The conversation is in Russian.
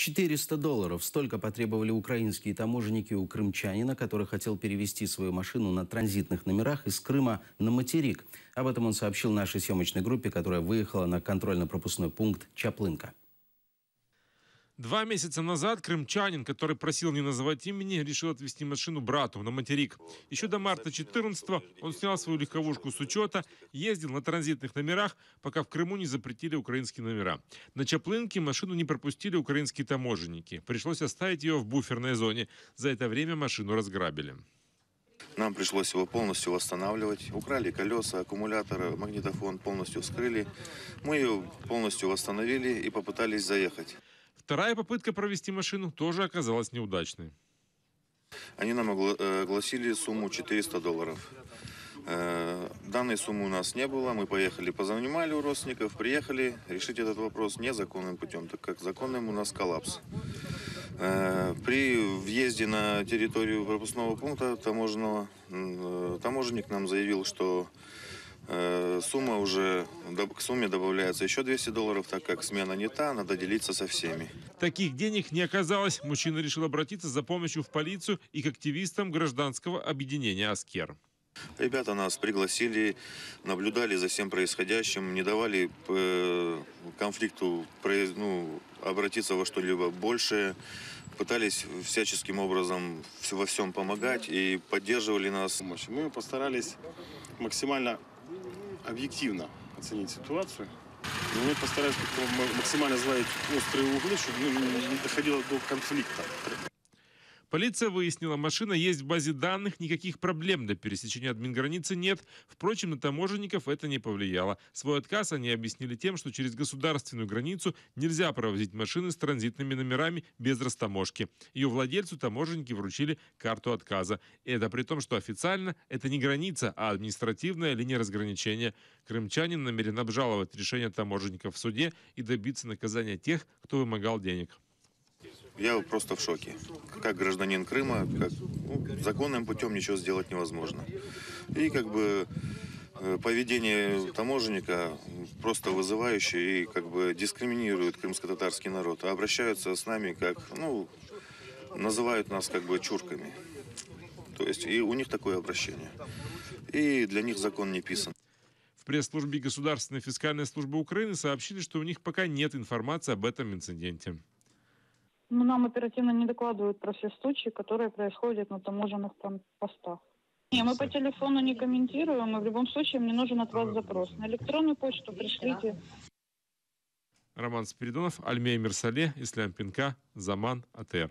$400. Столько потребовали украинские таможенники у крымчанина, который хотел перевезти свою машину на транзитных номерах из Крыма на материк. Об этом он сообщил нашей съемочной группе, которая выехала на контрольно-пропускной пункт Чаплынка. 2 месяца назад крымчанин, который просил не называть имени, решил отвезти машину брату на материк. Еще до марта 14-го он снял свою легковушку с учета, ездил на транзитных номерах, пока в Крыму не запретили украинские номера. На Чаплынке машину не пропустили украинские таможенники. Пришлось оставить ее в буферной зоне. За это время машину разграбили. Нам пришлось его полностью восстанавливать. Украли колеса, аккумулятор, магнитофон полностью вскрыли. Мы ее полностью восстановили и попытались заехать. Вторая попытка провести машину тоже оказалась неудачной. Они нам огласили сумму $400. Данной суммы у нас не было. Мы поехали, позанимали у родственников, приехали решить этот вопрос незаконным путем, так как законным у нас коллапс. При въезде на территорию пропускного пункта таможенник нам заявил, что сумма уже, к сумме добавляется еще $200, так как смена не та, надо делиться со всеми. Таких денег не оказалось. Мужчина решил обратиться за помощью в полицию и к активистам гражданского объединения «Аскер». Ребята нас пригласили, наблюдали за всем происходящим, не давали конфликту обратиться во что-либо большее. Пытались всяческим образом во всем помогать и поддерживали нас. Мы постарались максимально объективно оценить ситуацию. Мы постарались максимально сгладить острые углы, чтобы не доходило до конфликта. Полиция выяснила, машина есть в базе данных, никаких проблем для пересечения админграницы нет. Впрочем, на таможенников это не повлияло. Свой отказ они объяснили тем, что через государственную границу нельзя провозить машины с транзитными номерами без растаможки. Ее владельцу таможенники вручили карту отказа. И это при том, что официально это не граница, а административная линия разграничения. Крымчанин намерен обжаловать решение таможенников в суде и добиться наказания тех, кто вымогал денег. Я просто в шоке. Как гражданин Крыма, законным путем ничего сделать невозможно. И поведение таможенника просто вызывающее и дискриминирует крымско-татарский народ. А обращаются с нами называют нас чурками. То есть и у них такое обращение. И для них закон не писан. В пресс-службе Государственной фискальной службы Украины сообщили, что у них пока нет информации об этом инциденте. Нам оперативно не докладывают про все случаи, которые происходят на таможенных постах. Мы по телефону не комментируем, и в любом случае мне нужен от вас запрос. На электронную почту пришлите. Роман Спиридонов, Альмея Мирсале, Ислам Пинка, Заман, АТР.